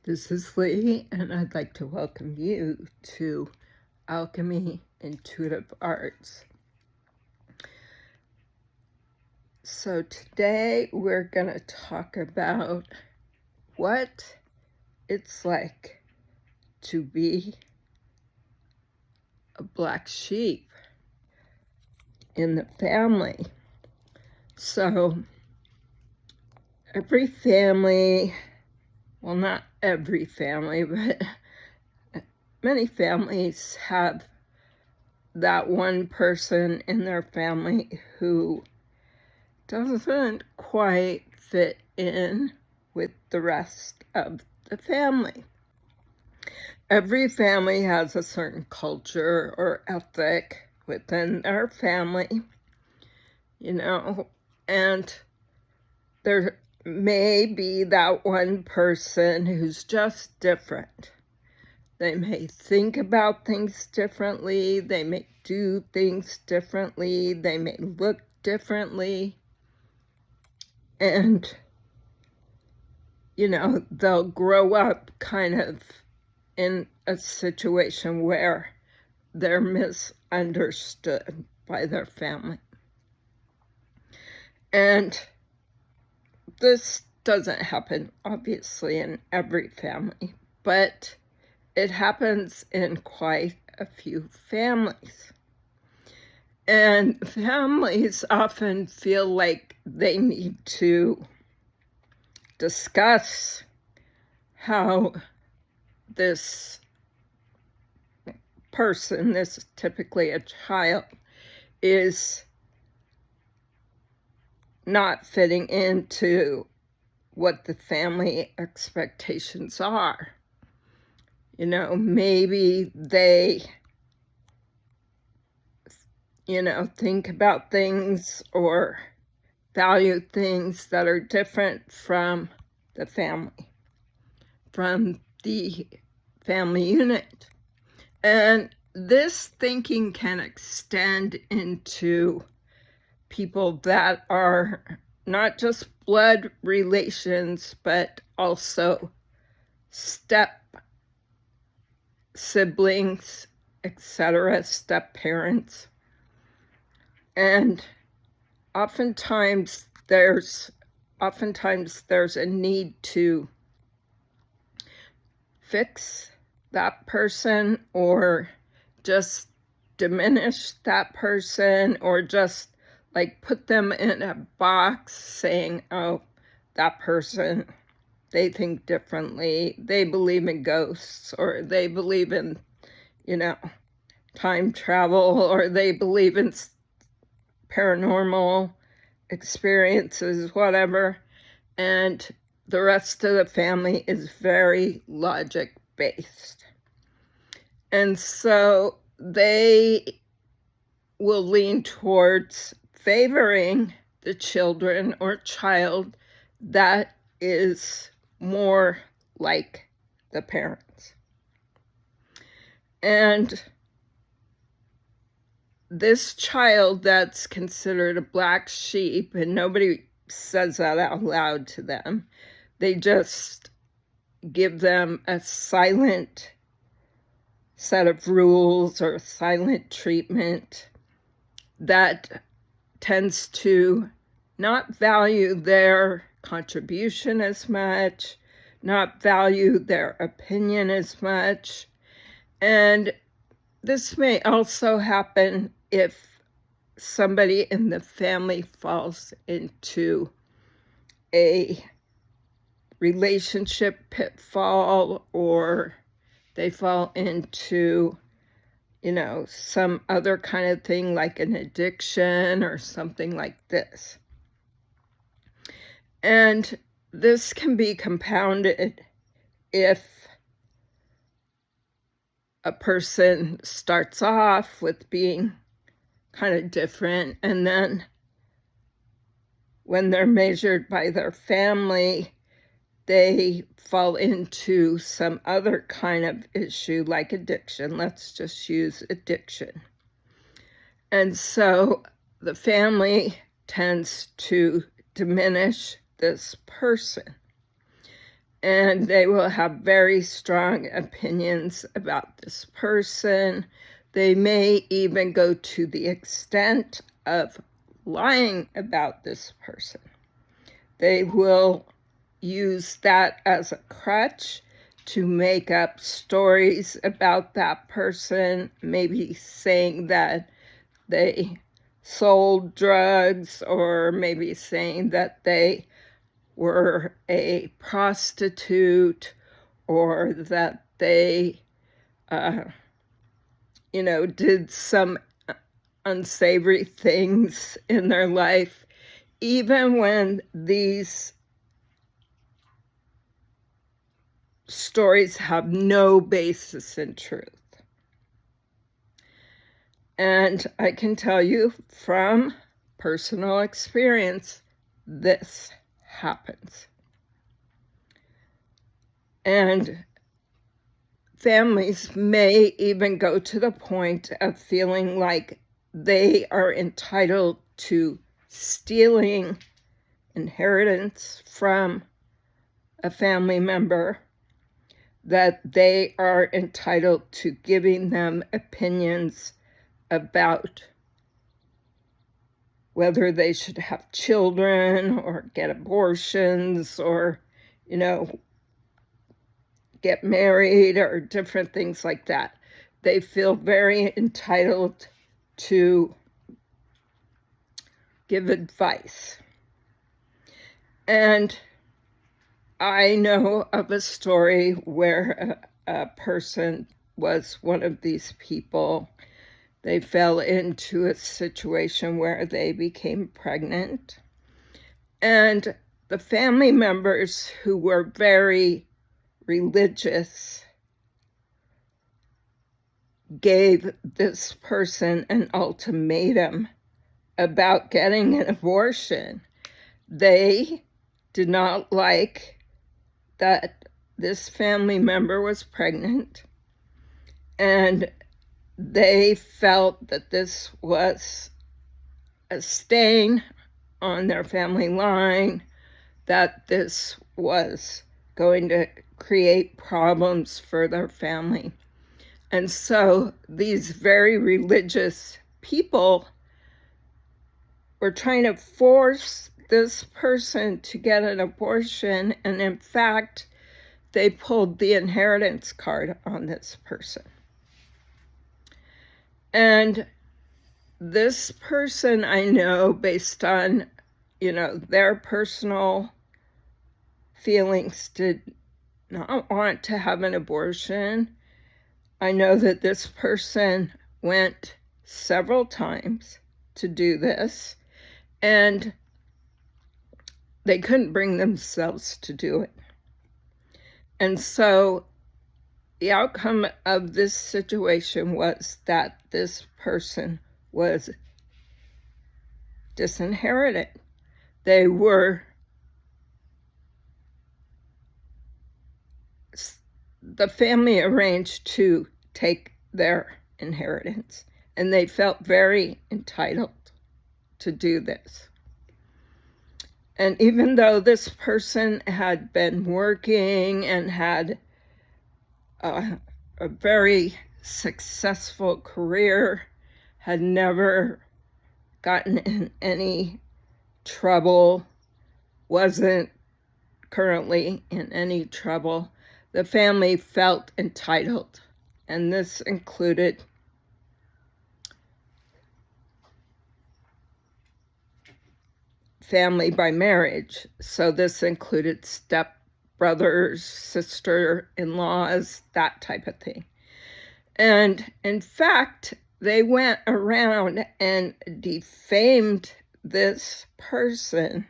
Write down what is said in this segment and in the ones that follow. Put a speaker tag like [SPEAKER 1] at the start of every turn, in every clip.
[SPEAKER 1] This is Lee, and I'd like to welcome you to Alchemy Intuitive Arts. So today we're going to talk about what it's like to be a black sheep in the family. So every family, well, not every family, but many families have that one person in their family who doesn't quite fit in with the rest of the family. Every family has a certain culture or ethic within their family, and there may be that one person who's just different. They may think about things differently, they may do things differently, they may look differently, and they'll grow up kind of in a situation where they're misunderstood by their family. And this doesn't happen, obviously, in every family, but it happens in quite a few families. And families often feel like they need to discuss how this person, this is typically a child, is not fitting into what the family expectations are. Maybe they, think about things or value things that are different from the family, from the family unit. And this thinking can extend into people that are not just blood relations, but also step siblings, etc., step parents. And oftentimes there's a need to fix that person, or just diminish that person, or just like put them in a box saying, oh, that person, they think differently, they believe in ghosts, or they believe in, time travel, or they believe in paranormal experiences, whatever. And the rest of the family is very logic-based. And so they will lean towards favoring the children or child that is more like the parents. And this child that's considered a black sheep, and nobody says that out loud to them, they just give them a silent set of rules or silent treatment that tends to not value their contribution as much, not value their opinion as much. And this may also happen if somebody in the family falls into a relationship pitfall, or they fall into, some other kind of thing like an addiction or something like this. And this can be compounded if a person starts off with being kind of different, and then when they're measured by their family, they fall into some other kind of issue like addiction. Let's just use addiction. And so the family tends to diminish this person. and they will have very strong opinions about this person. They may even go to the extent of lying about this person. They will use that as a crutch to make up stories about that person, maybe saying that they sold drugs, or maybe saying that they were a prostitute, or that they, did some unsavory things in their life, even when these stories have no basis in truth. And I can tell you from personal experience, this happens. And families may even go to the point of feeling like they are entitled to stealing inheritance from a family member, that they are entitled to giving them opinions about whether they should have children or get abortions or, get married or different things like that. They feel very entitled to give advice. And I know of a story where a person was one of these people. They fell into a situation where they became pregnant. And the family members, who were very religious, gave this person an ultimatum about getting an abortion. They did not like that this family member was pregnant, and they felt that this was a stain on their family line, that this was going to create problems for their family. And so these very religious people were trying to force this person to get an abortion, and in fact, they pulled the inheritance card on this person. And this person, I know, based on, their personal feelings, did not want to have an abortion. I know that this person went several times to do this, and they couldn't bring themselves to do it. And so the outcome of this situation was that this person was disinherited. The family arranged to take their inheritance, and they felt very entitled to do this. And even though this person had been working and had a very successful career, had never gotten in any trouble, wasn't currently in any trouble, the family felt entitled. And this included family by marriage. So this included stepbrothers, sister-in-laws, that type of thing. And in fact, they went around and defamed this person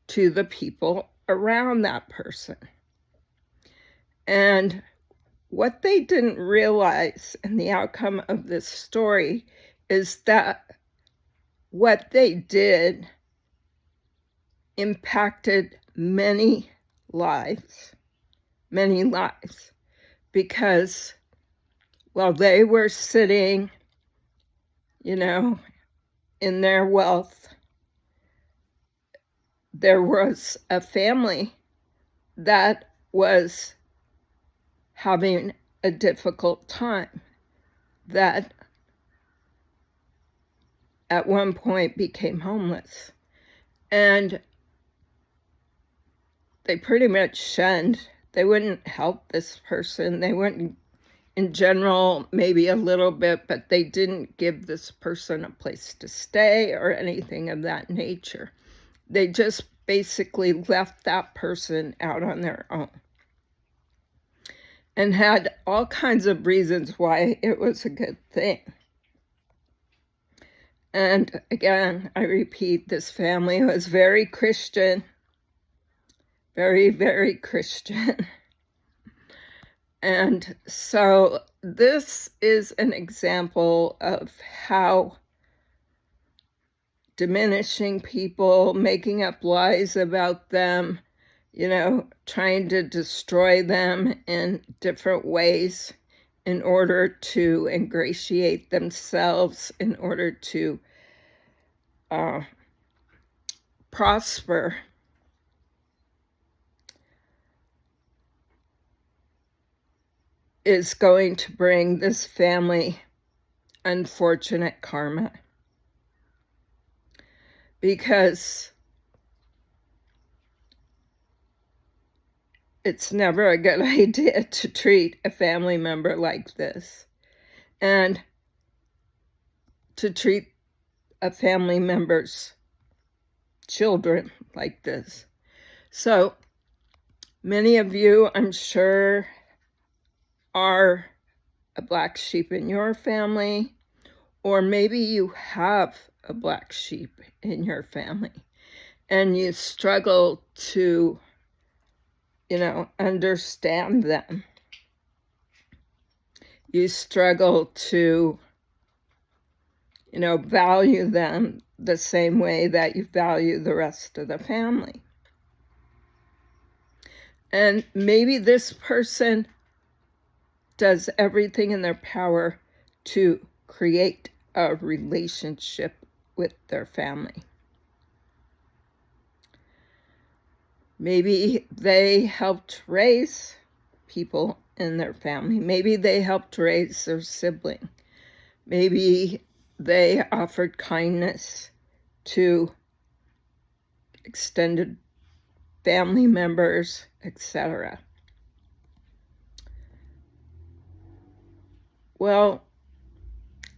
[SPEAKER 1] to the people around that person. And what they didn't realize in the outcome of this story is that what they did impacted many lives, because while they were sitting, in their wealth, there was a family that was having a difficult time, that at one point became homeless. And they pretty much shunned. They wouldn't help this person. They wouldn't, in general, maybe a little bit, but they didn't give this person a place to stay or anything of that nature. They just basically left that person out on their own and had all kinds of reasons why it was a good thing. And again, I repeat, this family was very Christian, very, very Christian. And so this is an example of how diminishing people, making up lies about them, trying to destroy them in different ways in order to ingratiate themselves, in order to prosper, is going to bring this family unfortunate karma. Because it's never a good idea to treat a family member like this, and to treat a family member's children like this. So many of you, I'm sure, are a black sheep in your family, or maybe you have a black sheep in your family and you struggle to, understand them. You struggle to, value them the same way that you value the rest of the family. And maybe this person does everything in their power to create a relationship with their family. Maybe they helped raise people in their family. Maybe they helped raise their sibling. Maybe they offered kindness to extended family members, etc. Well,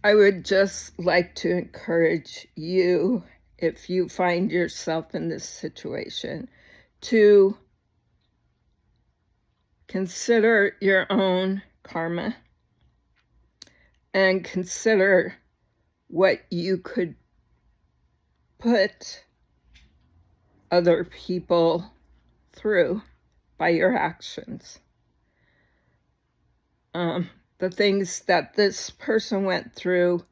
[SPEAKER 1] I would just like to encourage you, if you find yourself in this situation, to consider your own karma and consider what you could put other people through by your actions. The things that this person went through,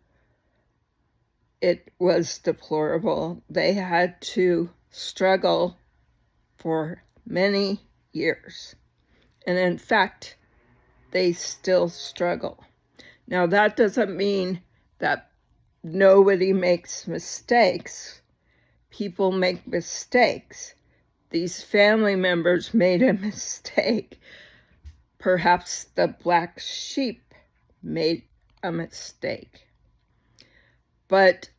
[SPEAKER 1] it was deplorable. They had to struggle for many years. And in fact, they still struggle. Now, that doesn't mean that nobody makes mistakes. People make mistakes. These family members made a mistake. Perhaps the black sheep made a mistake. But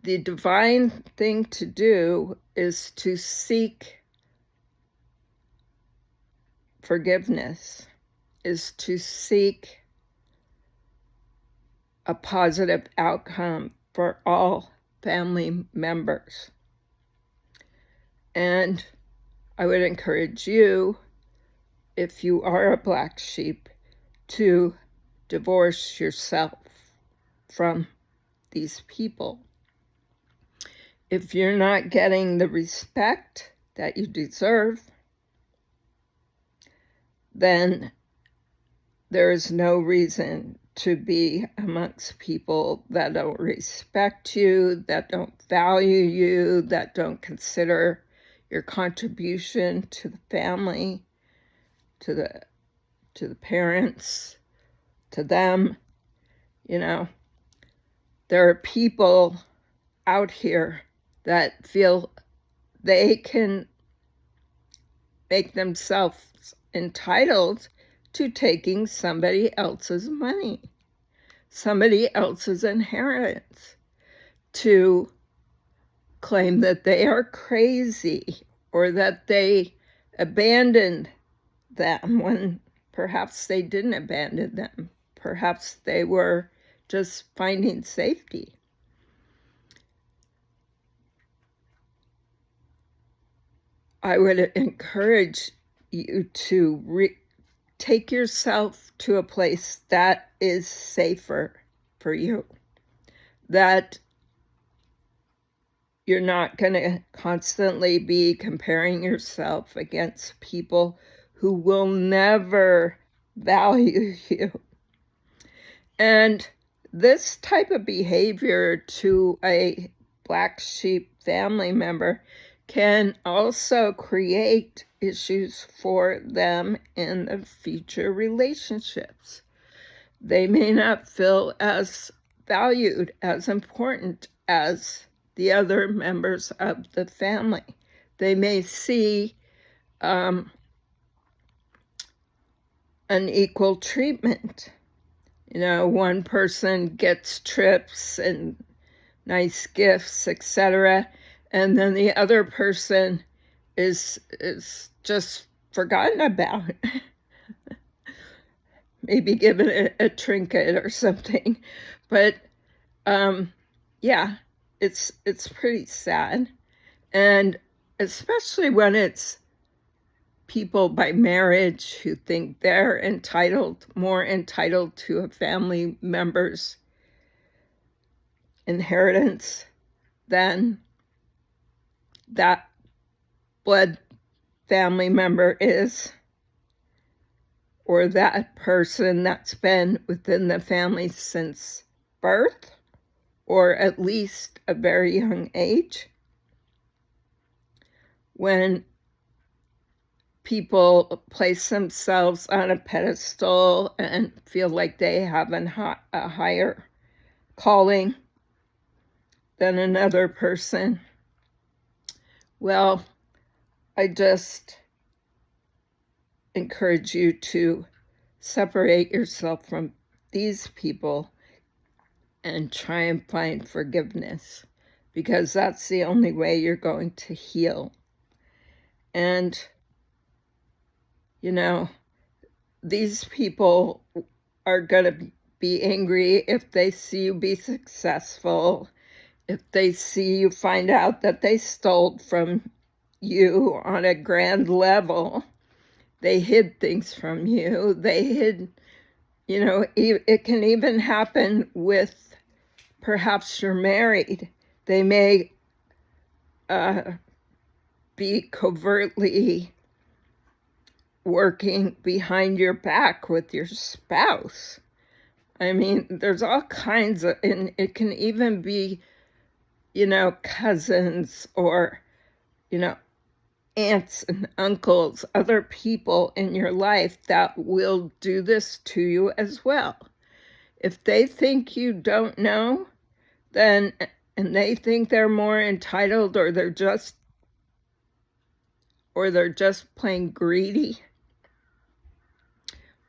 [SPEAKER 1] the divine thing to do is to seek forgiveness, is to seek a positive outcome for all family members. And I would encourage you, if you are a black sheep, to divorce yourself from these people. If you're not getting the respect that you deserve, then there is no reason to be amongst people that don't respect you, that don't value you, that don't consider your contribution to the family, to the parents, to them. There are people out here that feel they can make themselves entitled to taking somebody else's money, somebody else's inheritance, to claim that they are crazy or that they abandoned them when perhaps they didn't abandon them. Perhaps they were just finding safety. I would encourage you to take yourself to a place that is safer for you, that you're not going to constantly be comparing yourself against people who will never value you. And this type of behavior to a black sheep family member can also create issues for them in the future relationships. They may not feel as valued, as important as the other members of the family. They may see unequal treatment. You know, one person gets trips and nice gifts, etc., and then the other person is just forgotten about. Maybe given a trinket or something. But yeah, it's pretty sad. And especially when it's people by marriage who think they're more entitled to a family member's inheritance than that blood family member is, or that person that's been within the family since birth, or at least a very young age. When people place themselves on a pedestal and feel like they have a higher calling than another person, well, I just encourage you to separate yourself from these people and try and find forgiveness, because that's the only way you're going to heal. And, you know, these people are going to be angry if they see you be successful, if they see you find out that they stole from you on a grand level. They hid things from you. They hid, you know, it can even happen with perhaps you're married. They may be covertly working behind your back with your spouse. I mean, there's all kinds of, and it can even be, you know, cousins or, you know, aunts and uncles, other people in your life that will do this to you as well. If they think you don't know, then, and they think they're more entitled, or they're just plain greedy,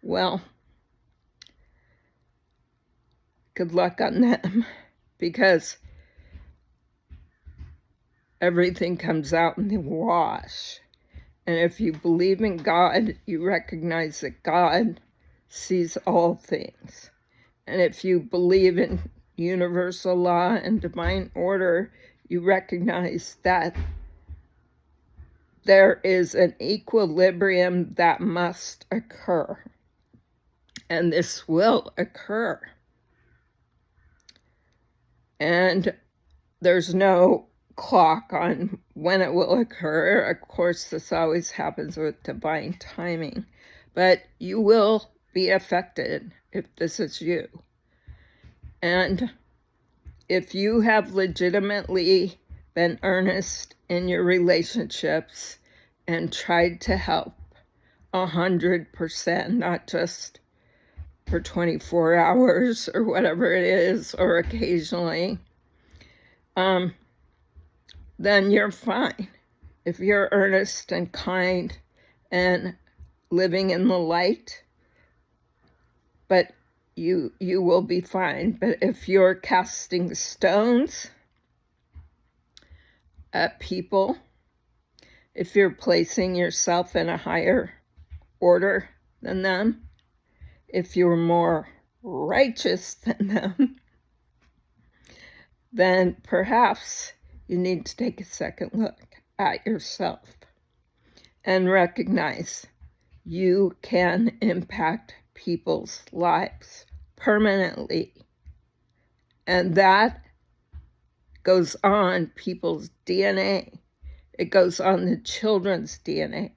[SPEAKER 1] well, good luck on them, because everything comes out in the wash. And if you believe in God, you recognize that God sees all things. And if you believe in universal law and divine order, you recognize that there is an equilibrium that must occur. And this will occur. And there's no clock on when it will occur. Of course, this always happens with divine timing, but you will be affected if this is you. And if you have legitimately been earnest in your relationships and tried to help 100%, not just for 24 hours or whatever it is, or occasionally, then you're fine. If you're earnest and kind and living in the light, but you will be fine. But if you're casting stones at people, if you're placing yourself in a higher order than them, if you're more righteous than them, then perhaps you need to take a second look at yourself and recognize you can impact people's lives permanently. And that goes on people's DNA. It goes on the children's DNA.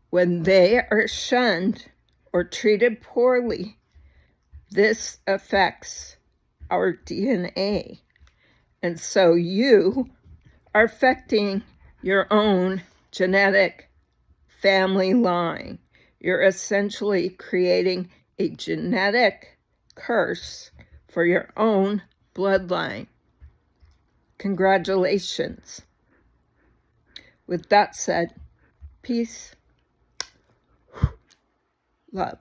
[SPEAKER 1] When they are shunned or treated poorly, this affects our DNA. And so you are affecting your own genetic family line. You're essentially creating a genetic curse for your own bloodline. Congratulations. With that said, peace, love.